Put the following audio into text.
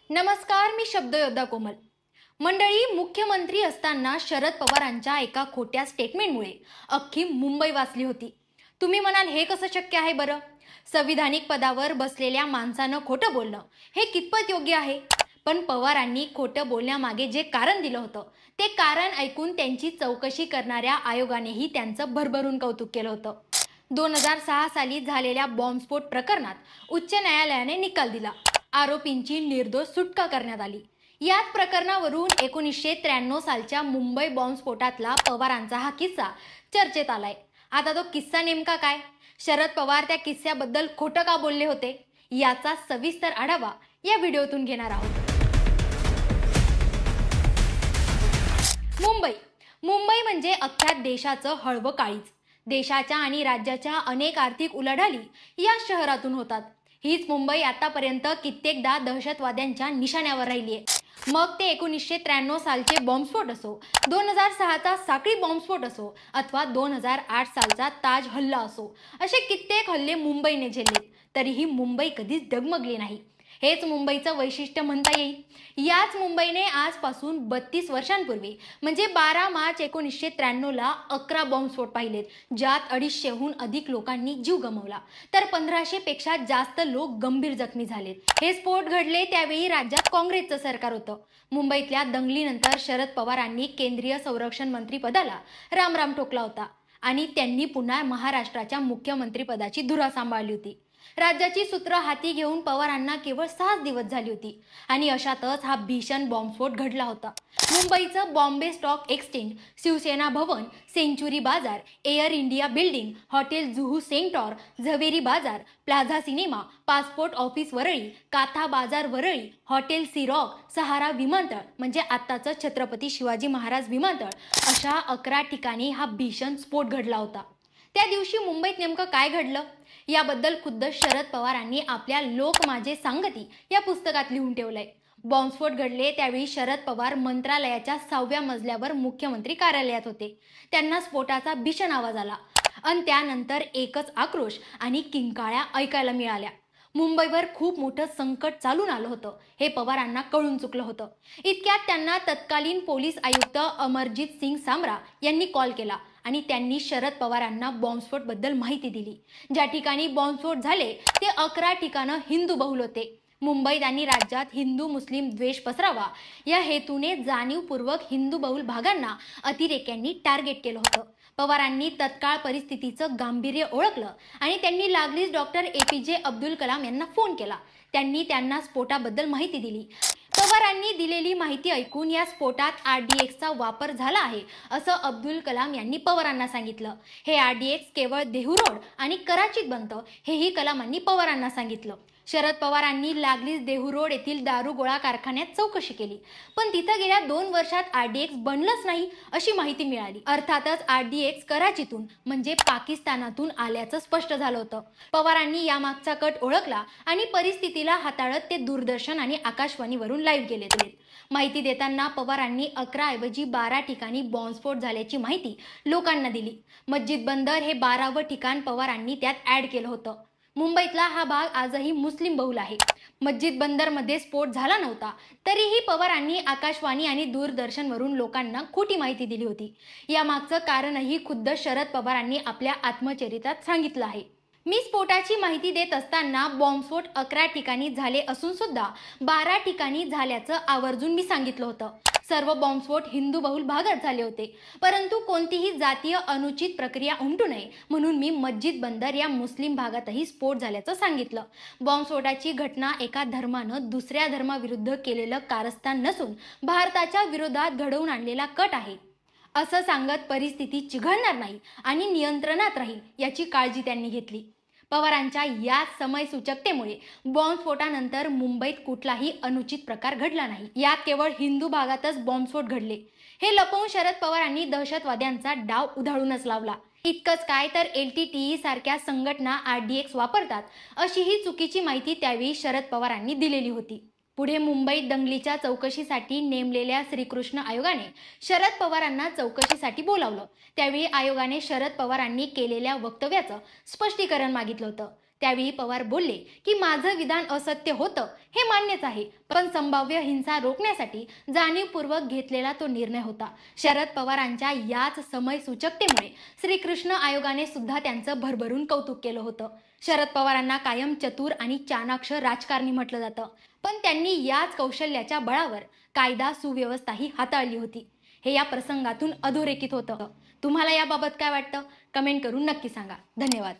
नमस्कार, मी शब्दयोद्धा कोमल. मंडळी, मुख्यमंत्री असताना शरद पवारांच्या एका खोट्या स्टेटमेंटमुळे अख्खी मुंबई वाचली होती. तुम्ही म्हणाल, हे कसं शक्य आहे बरं? संविधानिक पदावर बसलेल्या माणसानं खोटं बोलणं हे कितपत योग्य आहे? पण पवारांनी खोटं बोलण्यामागे जे कारण दिलं होतं ते कारण ऐकून त्यांची चौकशी करणाऱ्या आयोगानेही त्यांचं भरभरून कौतुक केलं होतं. 2006 साली झालेल्या बॉम्बस्फोट प्रकरणात उच्च न्यायालयाने निकाल दिला. आरोपींची निर्दोष सुटका करण्यात आली. याच प्रकरणावरून 1993 सालच्या मुंबई बॉम्बस्फोटातला पवारांचा हा किस्सा चर्चेत आलाय. आता तो किस्सा नेमका काय? शरद पवार त्या किस्स्याबद्दल खोटं का बोलले होते? याचा सविस्तर आढावा या व्हिडिओतून घेणार आहोत. मुंबई मुंबई म्हणजे अख्ख्या देशाचं हळवं काळीज. देशाच्या आणि राज्याच्या अनेक आर्थिक उलाढाली या शहरातून होतात. हीच मुंबई आतापर्यंत कित्येकदा दहशतवाद्यांच्या निशाण्यावर राहिली आहे. मग ते 1993 सालचे बॉम्बस्फोट असो, 2006चा साखळी बॉम्बस्फोट असो अथवा 2008 सालचा ताज हल्ला असो, असे कित्येक हल्ले मुंबईने झेललेत, तरीही मुंबई कधीच डगमगली नाही. हेच मुंबईचं वैशिष्ट्य म्हणता येईल. याच मुंबईने आजपासून 32 वर्षांपूर्वी म्हणजे 12 मार्च 1993 ला 11 बॉम्बस्फोट पाहिलेत, ज्यात 250हून अधिक लोकांनी जीव गमावला, तर 1500 पेक्षा जास्त लोक गंभीर जखमी झालेत. हे स्फोट घडले त्यावेळी राज्यात काँग्रेसचं सरकार होतं. मुंबईतल्या दंगलीनंतर शरद पवारांनी केंद्रीय संरक्षण मंत्री पदाला रामराम ठोकला होता आणि त्यांनी पुन्हा महाराष्ट्राच्या मुख्यमंत्रीपदाची धुरा सांभाळली होती. राज्याची सूत्र हाती घेऊन पवारांना केवळ 6 दिवस झाली होती आणि अशातच हा भीषण बॉम्बस्फोट घडला होता. मुंबईचं Bombay stock exchange, Shiv Sena Bhavan, Century Bazaar, Air India building, hotel Juhu Centaur, Zaveri Bazaar, Plaza cinema, passport office Worli, Katha Bazaar Worli, hotel सिरॉक, सहारा विमानतळ म्हणजे आत्ताचं छत्रपती शिवाजी महाराज विमानतळ, अशा 11 ठिकाणी हा भीषण स्फोट घडला होता. त्या दिवशी मुंबईत नेमकं काय घडलं याबद्दल खुद्द शरद पवारांनी आपल्या लोक माझे सांगती या पुस्तकात लिहून ठेवलंय. बॉम्बस्फोट घडले त्यावेळी शरद पवार मंत्रालयाच्या 6व्या मजल्यावर मुख्यमंत्री कार्यालयात होते. त्यांना स्फोटाचा भीषण आवाज आला आणि त्यानंतर एकच आक्रोश आणि किंकाळ्या ऐकायला मिळाल्या. मुंबईवर खूप मोठं संकट चालून आलं होतं हे पवारांना कळून चुकलं होतं. इतक्यात त्यांना तत्कालीन पोलीस आयुक्त अमरजीत सिंग सामरा यांनी कॉल केला आणि त्यांनी शरद पवारांना बॉम्बस्फोटबद्दल माहिती दिली. ज्या ठिकाणी बॉम्बस्फोट झाले ते 11 ठिकाणं हिंदू बहुल होते. मुंबईत आणि राज्यात हिंदू मुस्लिम द्वेष पसरावा या हेतूने जाणीवपूर्वक हिंदू बहुल भागांना अतिरेक्यांनी टार्गेट केलं होतं. पवारांनी तत्काळ परिस्थितीचं गांभीर्य ओळखलं आणि त्यांनी लागलीच डॉक्टर APJ अब्दुल कलाम यांना फोन केला. त्यांनी त्यांना स्फोटाबद्दल माहिती दिली. पवारांनी दिलेली माहिती ऐकून या स्फोटात RDXचा वापर झाला आहे असं अब्दुल कलाम यांनी पवारांना सांगितलं. हे RDX केवळ देहू रोड आणि कराचीत बनतं हेही कलामांनी पवारांना सांगितलं. शरद पवारांनी लागलीच देहू रोड येथील दारू गोळा कारखान्यात चौकशी केली, पण तिथं गेल्या 2 वर्षात RDX बनलंच नाही अशी माहिती मिळाली. अर्थातच RDX कराचीतून म्हणजे पाकिस्तानातून आल्याचं स्पष्ट झालं होतं. पवारांनी यामागचा कट ओळखला आणि परिस्थितीला हाताळत ते दूरदर्शन आणि आकाशवाणीवरून लाईव्ह गेले. माहिती देताना पवारांनी 11 ऐवजी 12 ठिकाणी बॉम्बस्फोट झाल्याची माहिती लोकांना दिली. मस्जिद बंदर हे 12वं ठिकाण पवारांनी त्यात ऍड केलं होतं. मुंबईतला हा भाग आजही मुस्लिम बहुल आहे. मस्जिद बंदरमध्ये स्फोट झाला नव्हता, तरीही पवारांनी आकाशवाणी आणि दूरदर्शनवरून लोकांना खोटी माहिती दिली होती. यामागचं कारणही खुद्द शरद पवारांनी आपल्या आत्मचरित्रात सांगितलं आहे. मी स्फोटाची माहिती देत असताना बॉम्बस्फोट 11 ठिकाणी झाले असून सुद्धा 12 ठिकाणी झाल्याचं आवर्जून मी सांगितलं होतं. सर्व बॉम्बस्फोट हिंदू बहुल भागात झाले होते, परंतु कोणतीही जातीय अनुचित प्रक्रिया उमटू नये म्हणून मी मस्जिद बंदर या मुस्लिम भागातही स्फोट झाल्याचं सांगितलं. बॉम्बस्फोटाची घटना एका धर्मानं दुसऱ्या धर्माविरुद्ध केलेलं कारस्थान नसून भारताच्या विरोधात घडवून आणलेला कट आहे असं सांगत परिस्थिती चिघळणार नाही आणि नियंत्रणात राहील याची काळजी त्यांनी घेतली. पवारांच्या या समयसूचकतेमुळे बॉम्बस्फोटानंतर मुंबईत कुठलाही अनुचित प्रकार घडला नाही. यात केवळ हिंदू भागातच बॉम्बस्फोट घडले हे लपवून शरद पवारांनी दहशतवाद्यांचा डाव उधळूनच लावला. इतकंच काय तर LTTE सारख्या संघटना RDX वापरतात अशी ही चुकीची माहिती त्यावेळी शरद पवारांनी दिलेली होती. पुढे मुंबईत दंगलीच्या चौकशीसाठी नेमलेल्या श्रीकृष्ण आयोगाने शरद पवारांना चौकशीसाठी बोलावलं. त्यावेळी आयोगाने शरद पवारांनी केलेल्या वक्तव्याचं स्पष्टीकरण मागितलं होतं. त्यावेळी पवार बोलले की माझं विधान असत्य होतं हे मान्यच आहे, पण संभाव्य हिंसा रोखण्यासाठी जाणीवपूर्वक घेतलेला तो निर्णय होता. शरद पवारांच्या याच समय सूचकतेमुळे श्रीकृष्ण आयोगाने सुद्धा त्यांचं भरभरून कौतुक केलं होतं. शरद पवारांना कायम चतुर आणि चाणाक्ष राजकारणी म्हटलं जातं, पण त्यांनी याच कौशल्याच्या बळावर कायदा सुव्यवस्थाही हाताळली होती. हे या प्रसंगातून अधोरेखित होतं. तुम्हाला याबाबत काय वाटतं? कमेंट करून नक्की सांगा. धन्यवाद.